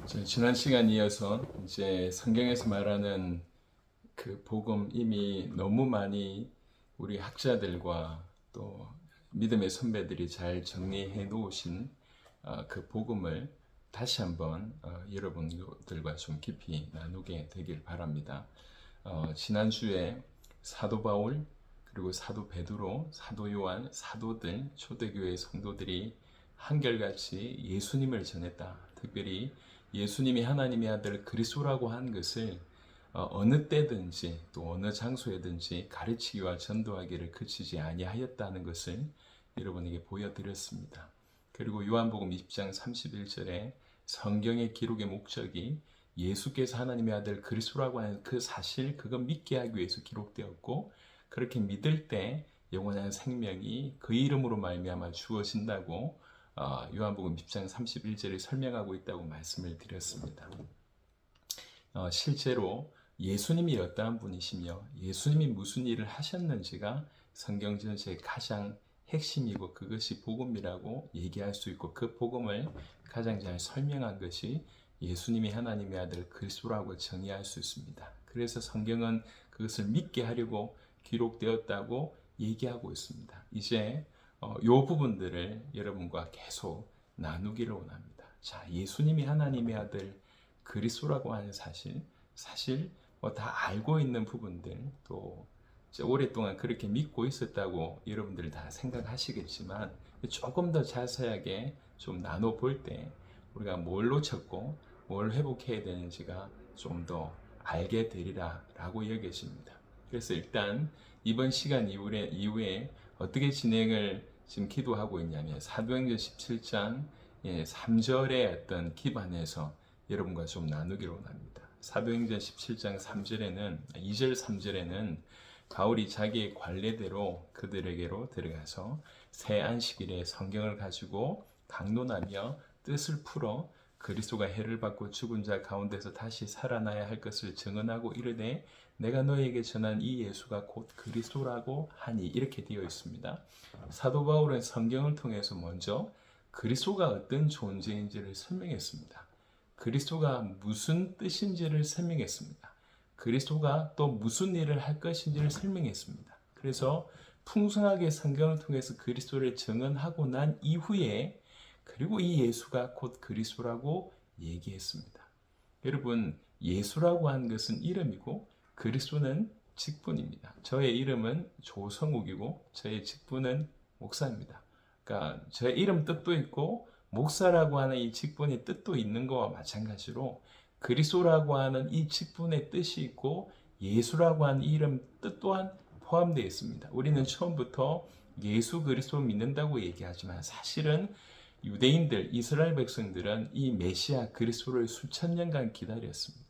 지난 시간 이어서 이제 성경에서 말하는 그 복음 이미 너무 많이 우리 학자들과 또 믿음의 선배들이 잘 정리해 놓으신 그 복음을 다시 한번 여러분들과 좀 깊이 나누게 되길 바랍니다. 지난주에 사도 바울 그리고 사도 베드로, 사도 요한, 사도들, 초대교회 성도들이 한결같이 예수님을 전했다. 특별히 예수님이 하나님의 아들 그리스도라고 한 것을 어느 때든지 또 어느 장소에든지 가르치기와 전도하기를 그치지 아니하였다는 것을 여러분에게 보여드렸습니다. 그리고 요한복음 20장 31절에 성경의 기록의 목적이 예수께서 하나님의 아들 그리스도라고 하는 그 사실, 그거 믿게 하기 위해서 기록되었고, 그렇게 믿을 때 영원한 생명이 그 이름으로 말미암아 주어진다고 요한복음 10장 31절에 설명하고 있다고 말씀을 드렸습니다. 실제로 예수님이 어떠한 분이시며 예수님이 무슨 일을 하셨는지가 성경 전체의 가장 핵심이고 그것이 복음이라고 얘기할 수 있고, 그 복음을 가장 잘 설명한 것이 예수님이 하나님의 아들 그리스도라고 정의할 수 있습니다. 그래서 성경은 그것을 믿게 하려고 기록되었다고 얘기하고 있습니다. 이제 이 부분들을 여러분과 계속 나누기를 원합니다. 자, 예수님이 하나님의 아들 그리스도라고 하는 사실 다 알고 있는 부분들, 또 오랫동안 그렇게 믿고 있었다고 여러분들 다 생각하시겠지만 조금 더 자세하게 좀 나눠 볼 때 우리가 뭘 놓쳤고 뭘 회복해야 되는지가 좀 더 알게 되리라 라고 여겨집니다. 그래서 일단 이번 시간 이후에 어떻게 진행을 지금 기도하고 있냐면 사도행전 17장 3절의 어떤 기반에서 여러분과 좀 나누기로 합니다. 사도행전 17장 3절에는 2절 3절에는 바울이 자기의 관례대로 그들에게로 들어가서 새 안식일에 성경을 가지고 강론하며 뜻을 풀어 그리스도가 해를 받고 죽은 자 가운데서 다시 살아나야 할 것을 증언하고 이르되 내가 너에게 전한 이 예수가 곧 그리스도라고 하니, 이렇게 되어 있습니다. 사도 바울은 성경을 통해서 먼저 그리스도가 어떤 존재인지를 설명했습니다. 그리스도가 무슨 뜻인지를 설명했습니다. 그리스도가 또 무슨 일을 할 것인지를 설명했습니다. 그래서 풍성하게 성경을 통해서 그리스도를 증언하고 난 이후에 그리고 이 예수가 곧 그리스도라고 얘기했습니다. 여러분, 예수라고 하는 것은 이름이고 그리스도는 직분입니다. 저의 이름은 조성욱이고 저의 직분은 목사입니다. 그러니까 저의 이름 뜻도 있고 목사라고 하는 이 직분의 뜻도 있는 것과 마찬가지로 그리스도라고 하는 이 직분의 뜻이 있고 예수라고 하는 이름 뜻 또한 포함되어 있습니다. 우리는 처음부터 예수 그리스도를 믿는다고 얘기하지만 사실은 유대인들, 이스라엘 백성들은 이 메시아 그리스도를 수천 년간 기다렸습니다.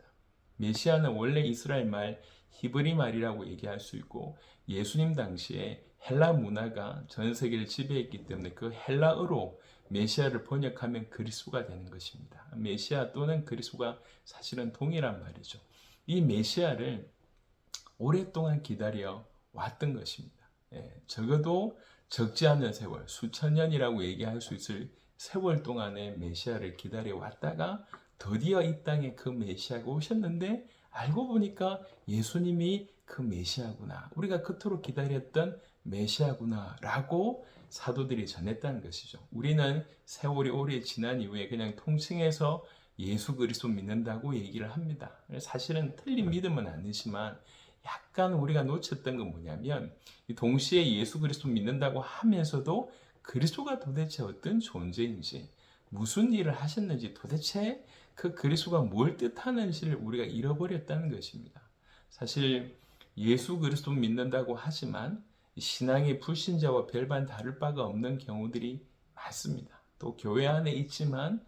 메시아는 원래 이스라엘 말 히브리 말이라고 얘기할 수 있고 예수님 당시에 헬라 문화가 전 세계를 지배했기 때문에 그 헬라어로 메시아를 번역하면 그리스도가 되는 것입니다. 메시아 또는 그리스도가 사실은 동일한 말이죠. 이 메시아를 오랫동안 기다려 왔던 것입니다. 적어도 적지 않은 세월, 수천 년이라고 얘기할 수 있을 세월 동안의 메시아를 기다려 왔다가 드디어 이 땅에 그 메시아가 오셨는데 알고 보니까 예수님이 그 메시아구나, 우리가 그토록 기다렸던 메시아구나 라고 사도들이 전했다는 것이죠. 우리는 세월이 오래 지난 이후에 그냥 통칭해서 예수 그리스도 믿는다고 얘기를 합니다. 사실은 틀린 믿음은 아니지만 약간 우리가 놓쳤던 건 뭐냐면 동시에 예수 그리스도 믿는다고 하면서도 그리스도가 도대체 어떤 존재인지, 무슨 일을 하셨는지, 도대체 그 그리스도가 뭘 뜻하는지를 우리가 잃어버렸다는 것입니다. 사실 예수 그리스도 믿는다고 하지만 신앙의 불신자와 별반 다를 바가 없는 경우들이 많습니다. 또 교회 안에 있지만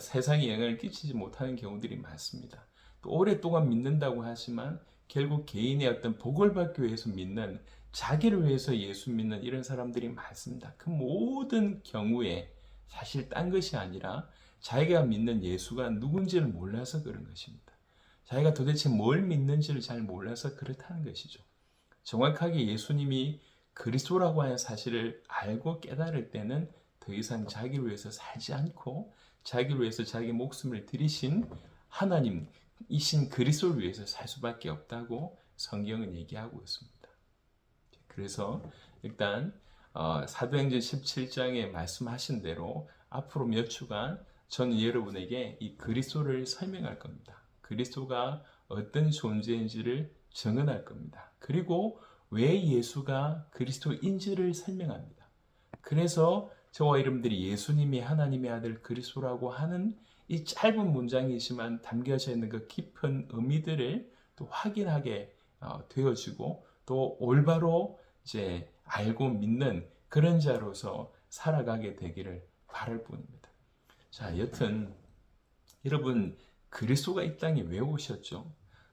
세상에 영향을 끼치지 못하는 경우들이 많습니다. 또 오랫동안 믿는다고 하지만 결국 개인의 어떤 복을 받기 위해서 믿는, 자기를 위해서 예수 믿는 이런 사람들이 많습니다. 그 모든 경우에 사실 딴 것이 아니라 자기가 믿는 예수가 누군지를 몰라서 그런 것입니다. 자기가 도대체 뭘 믿는지를 잘 몰라서 그렇다는 것이죠. 정확하게 예수님이 그리스도라고 하는 사실을 알고 깨달을 때는 더 이상 자기를 위해서 살지 않고 자기를 위해서 자기 목숨을 들이신 하나님이신 그리스도를 위해서 살 수밖에 없다고 성경은 얘기하고 있습니다. 그래서 일단 사도행전 17장에 말씀하신 대로 앞으로 몇 주간 저는 여러분에게 이 그리스도를 설명할 겁니다. 그리스도가 어떤 존재인지를 증언할 겁니다. 그리고 왜 예수가 그리스도인지를 설명합니다. 그래서 저와 여러분들이 예수님이 하나님의 아들 그리스도라고 하는 이 짧은 문장이지만 담겨져 있는 그 깊은 의미들을 또 확인하게 되어지고 또 올바로 이제 알고 믿는 그런 자로서 살아가게 되기를 바랄 뿐입니다. 자, 여튼 여러분 그리스도가 이 땅에 왜 오셨죠?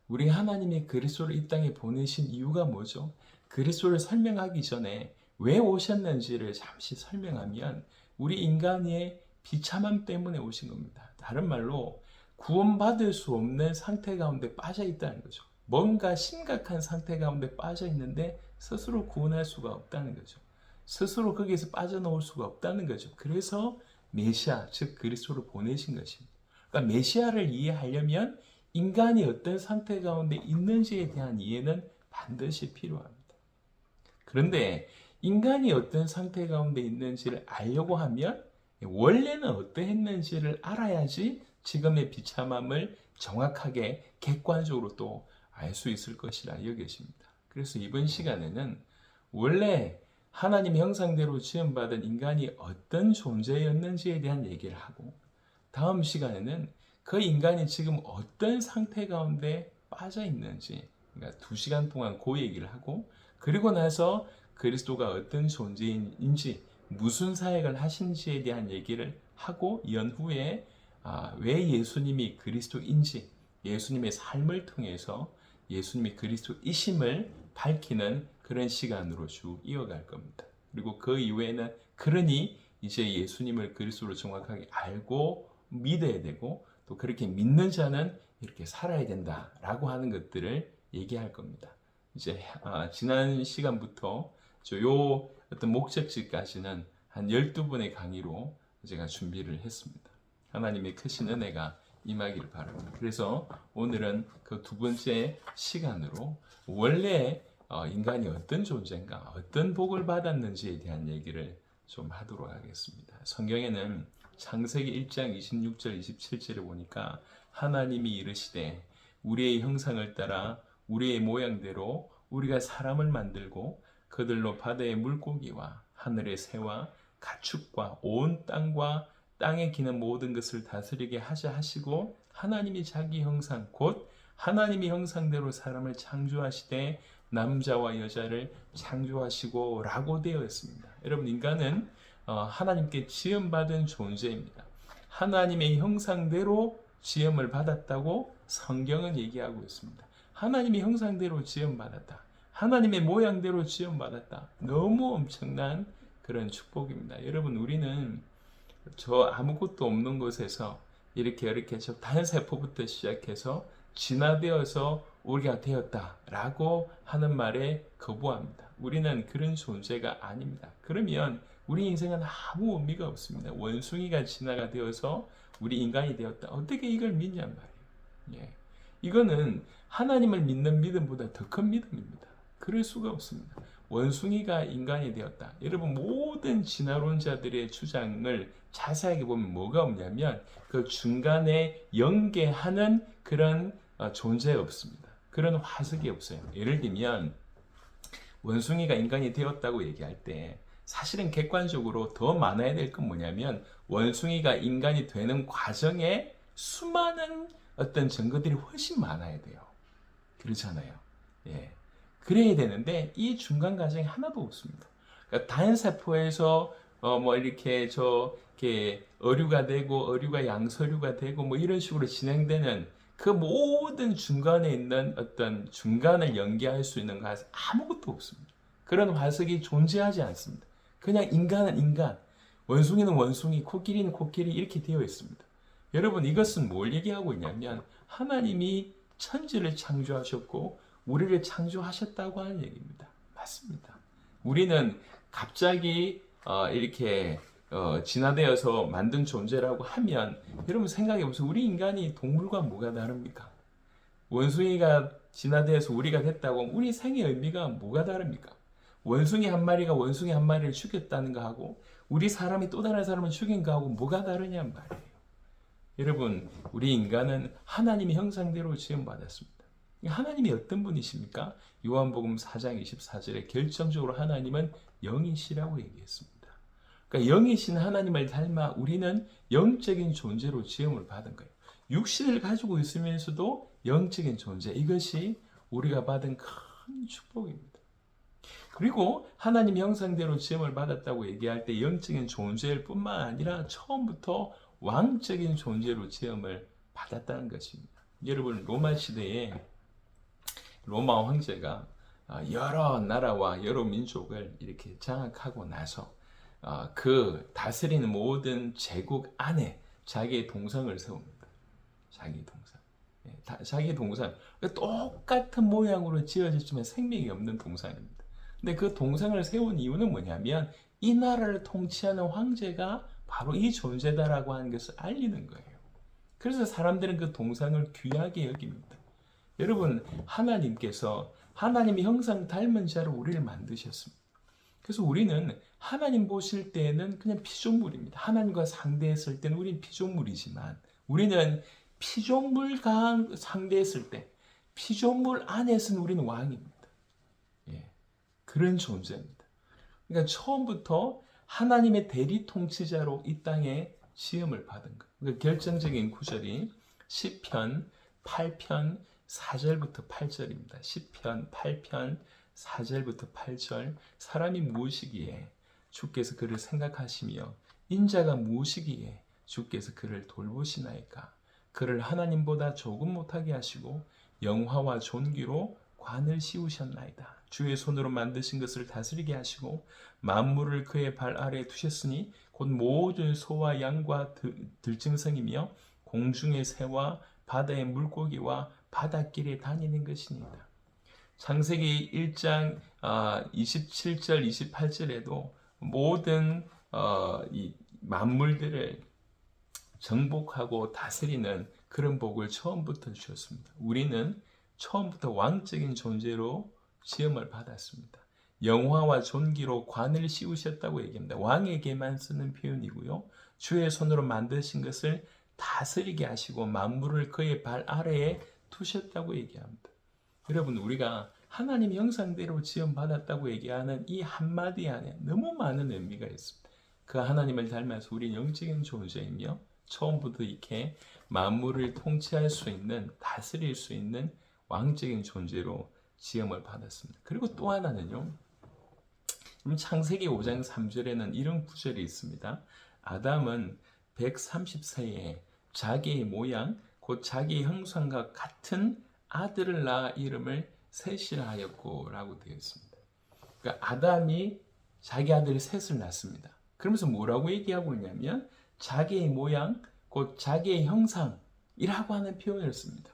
우리 하나님이 그리스도를 이 땅에 보내신 이유가 뭐죠? 그리스도를 설명하기 전에 왜 오셨는지를 잠시 설명하면 우리 인간의 비참함 때문에 오신 겁니다. 다른 말로 구원받을 수 없는 상태 가운데 빠져 있다는 거죠. 뭔가 심각한 상태 가운데 빠져 있는데 스스로 구원할 수가 없다는 거죠. 스스로 거기에서 빠져나올 수가 없다는 거죠. 그래서 메시아, 즉 그리스도를 보내신 것입니다. 그러니까 메시아를 이해하려면 인간이 어떤 상태 가운데 있는지에 대한 이해는 반드시 필요합니다. 그런데 인간이 어떤 상태 가운데 있는지를 알려고 하면 원래는 어떠했는지를 알아야지 지금의 비참함을 정확하게 객관적으로 또 알 수 있을 것이라 여겨집니다. 그래서 이번 시간에는 원래 하나님의 형상대로 지음받은 인간이 어떤 존재였는지에 대한 얘기를 하고, 다음 시간에는 그 인간이 지금 어떤 상태 가운데 빠져 있는지, 그러니까 2시간 동안 그 얘기를 하고, 그리고 나서 그리스도가 어떤 존재인지 무슨 사역을 하신지에 대한 얘기를 하고, 연후에 왜 예수님이 그리스도인지, 예수님의 삶을 통해서 예수님이 그리스도이심을 밝히는 그런 시간으로 쭉 이어갈 겁니다. 그리고 그 이후에는 그러니 이제 예수님을 그리스도로 정확하게 알고 믿어야 되고, 또 그렇게 믿는 자는 이렇게 살아야 된다라고 하는 것들을 얘기할 겁니다. 이제 지난 시간부터 요 어떤 목적지까지는 한 12분의 강의로 제가 준비를 했습니다. 하나님의 크신 은혜가 임하기를 바랍니다. 그래서 오늘은 그 2번째 시간으로 원래 인간이 어떤 존재인가, 어떤 복을 받았는지에 대한 얘기를 좀 하도록 하겠습니다. 성경에는 창세기 1장 26절 27절에 보니까 하나님이 이르시되 우리의 형상을 따라 우리의 모양대로 우리가 사람을 만들고 그들로 바다의 물고기와 하늘의 새와 가축과 온 땅과 땅에 기는 모든 것을 다스리게 하자 하시고, 하나님이 자기 형상 곧 하나님의 형상대로 사람을 창조하시되 남자와 여자를 창조하시고 라고 되어 있습니다. 여러분, 인간은 하나님께 지음받은 존재입니다. 하나님의 형상대로 지음을 받았다고 성경은 얘기하고 있습니다. 하나님의 형상대로 지음받았다, 하나님의 모양대로 지음받았다. 너무 엄청난 그런 축복입니다. 여러분, 우리는 저 아무것도 없는 곳에서 이렇게 저 단세포부터 시작해서 진화되어서 우리가 되었다라고 하는 말에 거부합니다. 우리는 그런 존재가 아닙니다. 그러면 우리 인생은 아무 의미가 없습니다. 원숭이가 진화가 되어서 우리 인간이 되었다, 어떻게 이걸 믿냔 말이에요. 예. 이거는 하나님을 믿는 믿음보다 더 큰 믿음입니다. 그럴 수가 없습니다. 원숭이가 인간이 되었다. 여러분, 모든 진화론자들의 주장을 자세하게 보면 뭐가 없냐면 그 중간에 연계하는 그런 존재 없습니다. 그런 화석이 없어요. 예를 들면 원숭이가 인간이 되었다고 얘기할 때 사실은 객관적으로 더 많아야 될 건 뭐냐면 원숭이가 인간이 되는 과정에 수많은 어떤 증거들이 훨씬 많아야 돼요. 그렇잖아요. 예. 그래야 되는데 이 중간 과정이 하나도 없습니다. 그러니까 단세포에서 이렇게 어류가 되고 어류가 양서류가 되고 뭐 이런 식으로 진행되는 그 모든 중간에 있는 어떤 중간을 연계할 수 있는 것은 아무것도 없습니다. 그런 화석이 존재하지 않습니다. 그냥 인간은 인간, 원숭이는 원숭이, 코끼리는 코끼리 이렇게 되어 있습니다. 여러분, 이것은 뭘 얘기하고 있냐면 하나님이 천지를 창조하셨고 우리를 창조하셨다고 하는 얘기입니다. 맞습니다. 우리는 갑자기 이렇게 진화되어서 만든 존재라고 하면 여러분 생각해 보세요. 우리 인간이 동물과 뭐가 다릅니까? 원숭이가 진화되어서 우리가 됐다고 하면 우리 생의 의미가 뭐가 다릅니까? 원숭이 한 마리가 원숭이 한 마리를 죽였다는 거 하고 우리 사람이 또 다른 사람을 죽인 거 하고 뭐가 다르냔 말이에요. 여러분, 우리 인간은 하나님의 형상대로 지음받았습니다. 하나님이 어떤 분이십니까? 요한복음 4장 24절에 결정적으로 하나님은 영이시라고 얘기했습니다. 그러니까 영이신 하나님을 닮아 우리는 영적인 존재로 지음을 받은 거예요. 육신을 가지고 있으면서도 영적인 존재, 이것이 우리가 받은 큰 축복입니다. 그리고 하나님 형상대로 지음을 받았다고 얘기할 때 영적인 존재일 뿐만 아니라 처음부터 왕적인 존재로 지음을 받았다는 것입니다. 여러분, 로마 시대에 로마 황제가 여러 나라와 여러 민족을 이렇게 장악하고 나서 그 다스리는 모든 제국 안에 자기의 동상을 세웁니다. 자기 동상. 자기 동상. 똑같은 모양으로 지어졌지만 생명이 없는 동상입니다. 근데 그 동상을 세운 이유는 뭐냐면 이 나라를 통치하는 황제가 바로 이 존재다라고 하는 것을 알리는 거예요. 그래서 사람들은 그 동상을 귀하게 여깁니다. 여러분, 하나님께서 하나님의 형상 닮은 자로 우리를 만드셨습니다. 그래서 우리는 하나님 보실 때에는 그냥 피조물입니다. 하나님과 상대했을 때는 우리는 피조물이지만 우리는 피조물과 상대했을 때 피조물 안에서는 우리는 왕입니다. 그런 존재입니다. 그러니까 처음부터 하나님의 대리 통치자로 이 땅에 시험을 받은 것. 그러니까 결정적인 구절이 시편 8편 4절부터 8절입니다. 시편 8편 4절부터 8절. 사람이 무엇이기에 주께서 그를 생각하시며 인자가 무엇이기에 주께서 그를 돌보시나이까. 그를 하나님보다 조금 못하게 하시고 영화와 존귀로 관을 씌우셨나이다. 주의 손으로 만드신 것을 다스리게 하시고 만물을 그의 발 아래에 두셨으니 곧 모든 소와 양과 들짐승이며 공중의 새와 바다의 물고기와 바닷길에 다니는 것이니이다. 창세기 1장 27절 28절에도 모든 이 만물들을 정복하고 다스리는 그런 복을 처음부터 주셨습니다. 우리는 처음부터 왕적인 존재로 지음을 받았습니다. 영화와 존귀로 관을 씌우셨다고 얘기합니다. 왕에게만 쓰는 표현이고요. 주의 손으로 만드신 것을 다스리게 하시고 만물을 그의 발 아래에 두셨다고 얘기합니다. 여러분, 우리가 하나님 형상대로 지음 받았다고 얘기하는 이 한마디 안에 너무 많은 의미가 있습니다. 그 하나님을 닮아서 우리 영적인 존재이며 처음부터 이렇게 만물을 통치할 수 있는, 다스릴 수 있는 왕적인 존재로 지음을 받았습니다. 그리고 또 하나는요. 창세기 5장 3절에는 이런 구절이 있습니다. 아담은 130세에 자기의 모양, 곧 자기의 형상과 같은 아들을 낳아 이름을 셋이라 하였고 라고 되어 있습니다. 그러니까 아담이 자기 아들 셋을 낳습니다. 그러면서 뭐라고 얘기하고 있냐면 자기의 모양, 곧 자기의 형상이라고 하는 표현을 씁니다.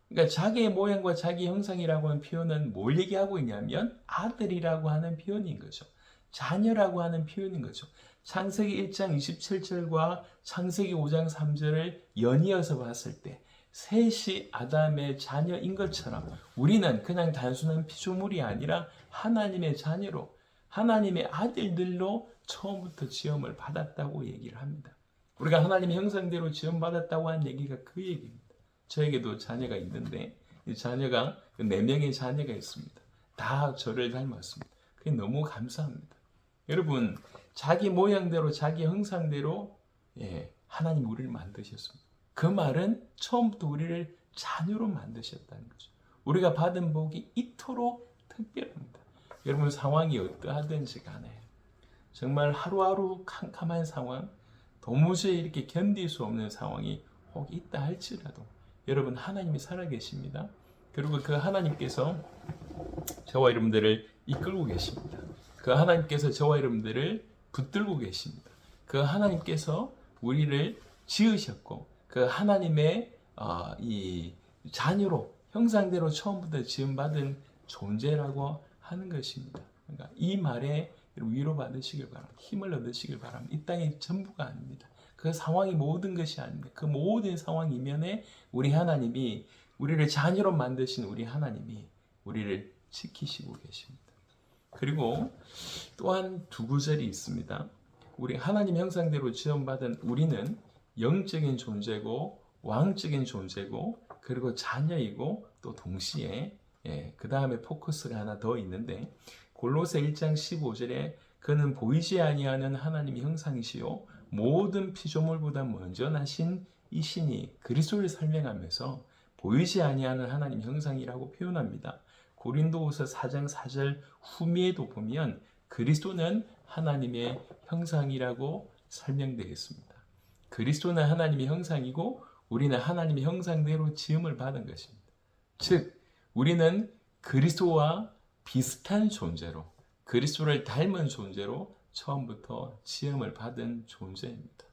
그러니까 자기의 모양과 자기 형상이라고 하는 표현은 뭘 얘기하고 있냐면 아들이라고 하는 표현인 거죠. 자녀라고 하는 표현인 거죠. 창세기 1장 27절과 창세기 5장 3절을 연이어서 봤을 때 셋이 아담의 자녀인 것처럼 우리는 그냥 단순한 피조물이 아니라 하나님의 자녀로, 하나님의 아들들로 처음부터 지음을 받았다고 얘기를 합니다. 우리가 하나님의 형상대로 지음받았다고 하는 얘기가 그 얘기입니다. 저에게도 자녀가 있는데 이 자녀가 4명의 자녀가 있습니다. 다 저를 닮았습니다. 그게 너무 감사합니다. 여러분, 자기 모양대로 자기 형상대로 하나님 우리를 만드셨습니다. 그 말은 처음부터 우리를 자녀로 만드셨다는 거죠. 우리가 받은 복이 이토록 특별합니다. 여러분, 상황이 어떠하든지 간에 정말 하루하루 캄캄한 상황, 도무지 이렇게 견딜 수 없는 상황이 혹 있다 할지라도 여러분, 하나님이 살아계십니다. 그리고 그 하나님께서 저와 여러분들을 이끌고 계십니다. 그 하나님께서 저와 여러분들을 붙들고 계십니다. 그 하나님께서 우리를 지으셨고 그 하나님의 이 자녀로 형상대로 처음부터 지음받은 존재라고 하는 것입니다. 그러니까 이 말에 여러분 위로받으시길 바랍니다. 힘을 얻으시길 바랍니다. 이 땅이 전부가 아닙니다. 그 상황이 모든 것이 아닙니다. 그 모든 상황 이면에 우리 하나님이 우리를 자녀로 만드신 우리 하나님이 우리를 지키시고 계십니다. 그리고 또한 두 구절이 있습니다. 우리 하나님 형상대로 지원받은 우리는 영적인 존재고 왕적인 존재고 그리고 자녀이고 또 동시에 그 다음에 포커스가 하나 더 있는데 골로새 1장 15절에 그는 보이지 아니하는 하나님의 형상이시요 모든 피조물보다 먼저 나신 이신이 그리스도를 설명하면서 보이지 아니하는 하나님 형상이라고 표현합니다. 고린도후서 4장 4절 후미에도 보면 그리스도는 하나님의 형상이라고 설명되어 있습니다. 그리스도는 하나님의 형상이고 우리는 하나님의 형상대로 지음을 받은 것입니다. 즉 우리는 그리스도와 비슷한 존재로 그리스도를 닮은 존재로 처음부터 지음을 받은 존재입니다.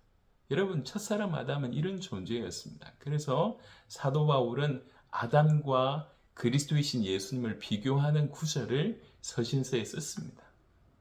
여러분 첫사람 아담은 이런 존재였습니다. 그래서 사도 바울은 아담과 그리스도이신 예수님을 비교하는 구절을 서신서에 썼습니다.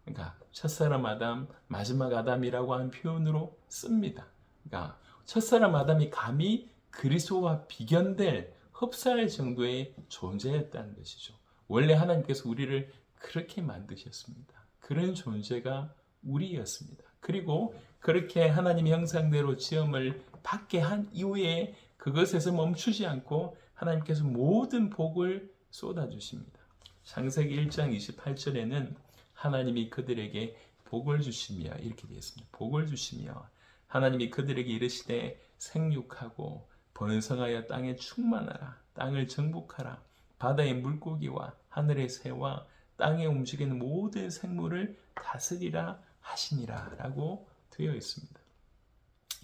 그러니까 첫사람 아담, 마지막 아담이라고 하는 표현으로 씁니다. 그러니까 첫사람 아담이 감히 그리스도와 비견될 흡사할 정도의 존재였다는 것이죠. 원래 하나님께서 우리를 그렇게 만드셨습니다. 그런 존재가 우리였습니다. 그리고 그렇게 하나님의 형상대로 지음을 받게 한 이후에 그것에서 멈추지 않고 하나님께서 모든 복을 쏟아주십니다. 창세기 1장 28절에는 하나님이 그들에게 복을 주시며 이렇게 되어 있습니다. 복을 주시며 하나님이 그들에게 이르시되 생육하고 번성하여 땅에 충만하라. 땅을 정복하라. 바다의 물고기와 하늘의 새와 땅에 움직이는 모든 생물을 다스리라 하시니라 라고 되어 있습니다.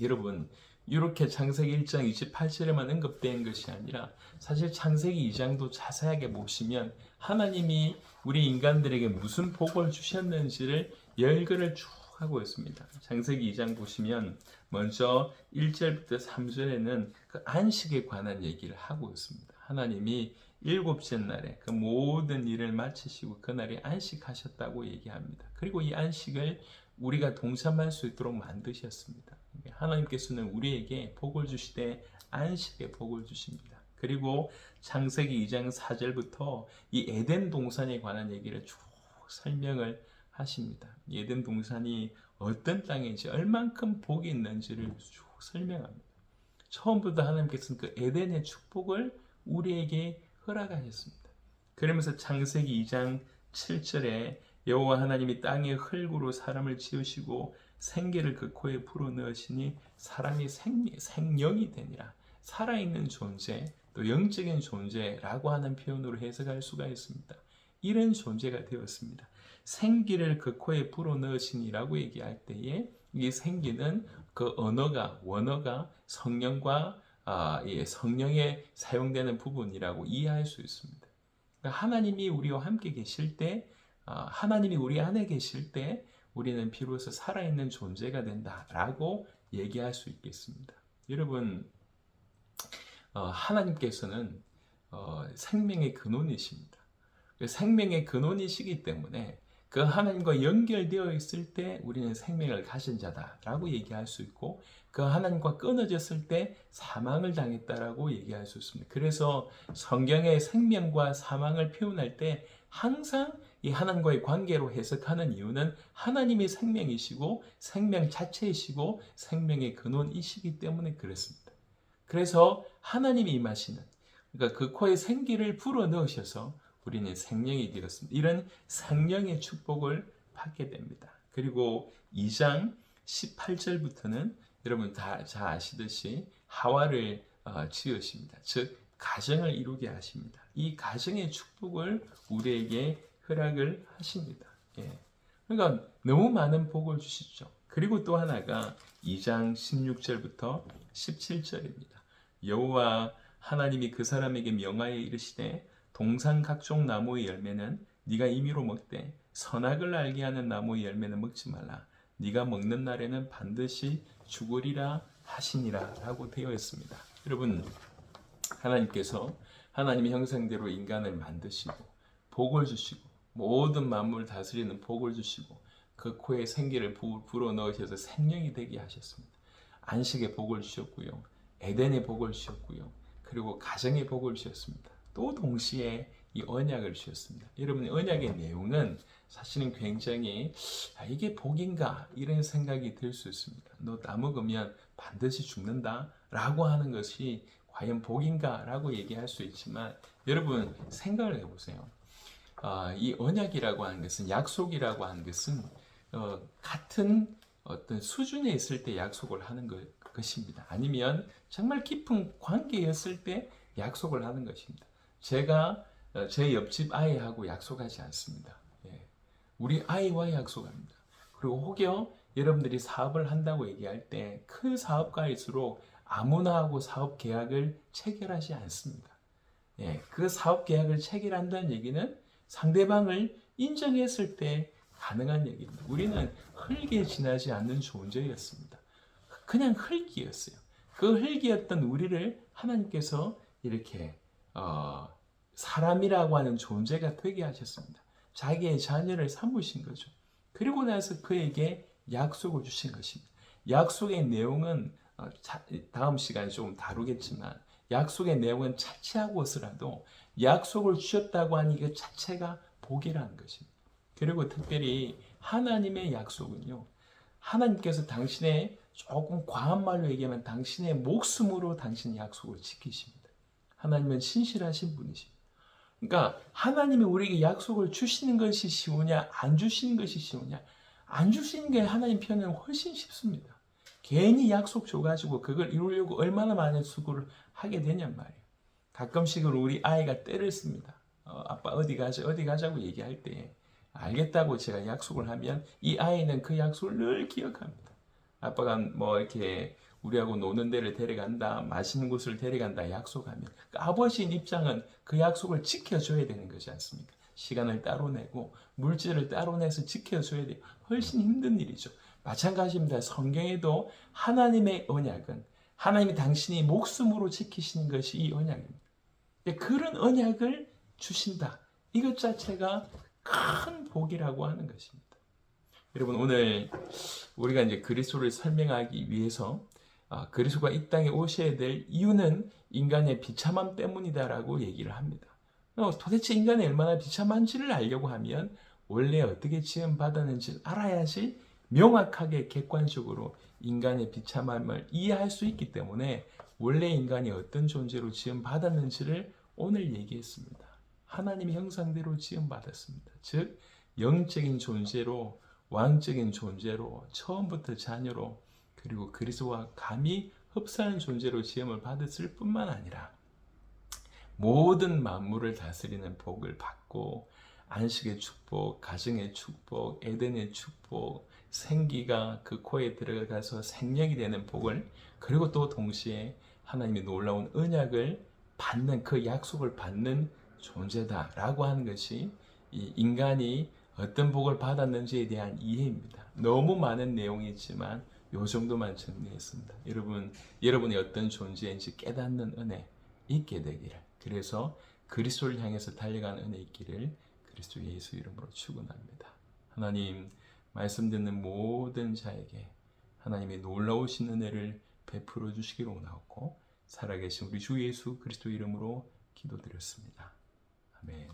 여러분 이렇게 창세기 1장 28절에만 언급된 것이 아니라 사실 창세기 2장도 자세하게 보시면 하나님이 우리 인간들에게 무슨 복을 주셨는지를 열거를 쭉 하고 있습니다. 창세기 2장 보시면 먼저 1절부터 3절에는 그 안식에 관한 얘기를 하고 있습니다. 하나님이 일곱째 날에 그 모든 일을 마치시고 그날에 안식하셨다고 얘기합니다. 그리고 이 안식을 우리가 동참할 수 있도록 만드셨습니다. 하나님께서는 우리에게 복을 주시되 안식에 복을 주십니다. 그리고 창세기 2장 4절부터 이 에덴 동산에 관한 얘기를 쭉 설명을 하십니다. 에덴 동산이 어떤 땅인지 얼만큼 복이 있는지를 쭉 설명합니다. 처음부터 하나님께서는 그 에덴의 축복을 우리에게 허락하셨습니다. 그러면서 창세기 2장 7절에 여호와 하나님이 땅의 흙으로 사람을 지으시고 생기를 그 코에 불어넣으시니 사람이 생명이 되니라. 살아있는 존재, 또 영적인 존재라고 하는 표현으로 해석할 수가 있습니다. 이런 존재가 되었습니다. 생기를 그 코에 불어넣으시니라고 얘기할 때에 이 생기는 그 원어가 성령과 성령에 사용되는 부분이라고 이해할 수 있습니다. 그러니까 하나님이 우리와 함께 계실 때, 하나님이 우리 안에 계실 때 우리는 비로소 살아있는 존재가 된다라고 얘기할 수 있겠습니다. 여러분, 하나님께서는 생명의 근원이십니다. 생명의 근원이시기 때문에 그 하나님과 연결되어 있을 때 우리는 생명을 가진 자다라고 얘기할 수 있고 그 하나님과 끊어졌을 때 사망을 당했다라고 얘기할 수 있습니다. 그래서 성경의 생명과 사망을 표현할 때 항상 이 하나님과의 관계로 해석하는 이유는 하나님이 생명이시고 생명 자체이시고 생명의 근원이시기 때문에 그렇습니다. 그래서 하나님이 임하시는 그러니까 그 코에 생기를 불어넣으셔서 우리는 생명이 되었습니다. 이런 생명의 축복을 받게 됩니다. 그리고 2장 18절부터는 여러분 다 잘 아시듯이 하와를 지으십니다. 즉 가정을 이루게 하십니다. 이 가정의 축복을 우리에게 허락을 하십니다. 그러니까 너무 많은 복을 주시죠. 그리고 또 하나가 2장 16절부터 17절입니다. 여호와 하나님이 그 사람에게 명하여 이르시되 동산 각종 나무의 열매는 네가 임의로 먹되 선악을 알게 하는 나무의 열매는 먹지 말라. 네가 먹는 날에는 반드시 죽으리라 하시니라 라고 되어 있습니다. 여러분 하나님께서 하나님의 형상대로 인간을 만드시고 복을 주시고 모든 만물을 다스리는 복을 주시고 그 코에 생기를 불어넣으셔서 생명이 되게 하셨습니다. 안식의 복을 주셨고요. 에덴의 복을 주셨고요. 그리고 가정의 복을 주셨습니다. 또 동시에 이 언약을 주셨습니다. 여러분, 언약의 내용은 사실은 굉장히 이게 복인가 이런 생각이 들 수 있습니다. 너 따먹으면 반드시 죽는다 라고 하는 것이 과연 복인가 라고 얘기할 수 있지만, 여러분 생각을 해보세요. 이 언약이라고 하는 것은, 약속이라고 하는 것은 같은 어떤 수준에 있을 때 약속을 하는 것입니다. 아니면 정말 깊은 관계였을 때 약속을 하는 것입니다. 제가 제 옆집 아이하고 약속하지 않습니다. 예. 우리 아이와 약속합니다. 그리고 혹여 여러분들이 사업을 한다고 얘기할 때 큰 사업가일수록 아무나 하고 사업 계약을 체결하지 않습니다. 예. 그 사업 계약을 체결한다는 얘기는 상대방을 인정했을 때 가능한 얘기입니다. 우리는 흙에 지나지 않는 존재였습니다. 그냥 흙이었어요. 그 흙이었던 우리를 하나님께서 이렇게 사람이라고 하는 존재가 되게 하셨습니다. 자기의 자녀를 삼으신 거죠. 그리고 나서 그에게 약속을 주신 것입니다. 약속의 내용은 다음 시간에 조금 다루겠지만, 약속의 내용은 차치하고서라도 약속을 주셨다고 하니 그 자체가 복이라는 것입니다. 그리고 특별히 하나님의 약속은요, 하나님께서 당신의, 조금 과한 말로 얘기하면 당신의 목숨으로 당신의 약속을 지키십니다. 하나님은 신실하신 분이십니다. 그러니까 하나님이 우리에게 약속을 주시는 것이 쉬우냐, 안 주시는 것이 쉬우냐? 안 주시는 게 하나님 편은 훨씬 쉽습니다. 괜히 약속 줘가지고 그걸 이루려고 얼마나 많은 수고를 하게 되냔 말이에요. 가끔씩은 우리 아이가 때를 씁니다. 아빠 어디 가자, 어디 가자고 얘기할 때 알겠다고 제가 약속을 하면 이 아이는 그 약속을 늘 기억합니다. 아빠가 뭐 이렇게 우리하고 노는 데를 데려간다, 맛있는 곳을 데려간다 약속하면 그 아버지인 입장은 그 약속을 지켜줘야 되는 것이 않습니까? 시간을 따로 내고 물질을 따로 내서 지켜줘야 돼요. 훨씬 힘든 일이죠. 마찬가지입니다. 성경에도 하나님의 언약은, 하나님이 당신이 목숨으로 지키시는 것이 이 언약입니다. 그런 언약을 주신다. 이것 자체가 큰 복이라고 하는 것입니다. 여러분, 오늘 우리가 이제 그리스도를 설명하기 위해서 그리스도가 이 땅에 오셔야 될 이유는 인간의 비참함 때문이다라고 얘기를 합니다. 도대체 인간이 얼마나 비참한지를 알려고 하면 원래 어떻게 지음받았는지를 알아야지 명확하게 객관적으로 인간의 비참함을 이해할 수 있기 때문에 원래 인간이 어떤 존재로 지음받았는지를 오늘 얘기했습니다. 하나님의 형상대로 지음받았습니다. 즉 영적인 존재로, 왕적인 존재로, 처음부터 자녀로, 그리고 그리스도와 감히 흡사한 존재로 지음을 받았을 뿐만 아니라 모든 만물을 다스리는 복을 받고, 안식의 축복, 가정의 축복, 에덴의 축복, 생기가 그 코에 들어가서 생명이 되는 복을, 그리고 또 동시에 하나님의 놀라운 언약을 받는, 그 약속을 받는 존재다라고 하는 것이 이 인간이 어떤 복을 받았는지에 대한 이해입니다. 너무 많은 내용이 있지만 요 정도만 정리했습니다. 여러분이 어떤 존재인지 깨닫는 은혜 있게 되기를, 그래서 그리스도를 향해서 달려가는 은혜 있기를 그리스도 예수 이름으로 축원합니다. 하나님, 말씀 듣는 모든 자에게 하나님의 놀라우신 은혜를 베풀어 주시기를 원하옵고, 살아계신 우리 주 예수 그리스도 이름으로 기도드렸습니다. 아멘.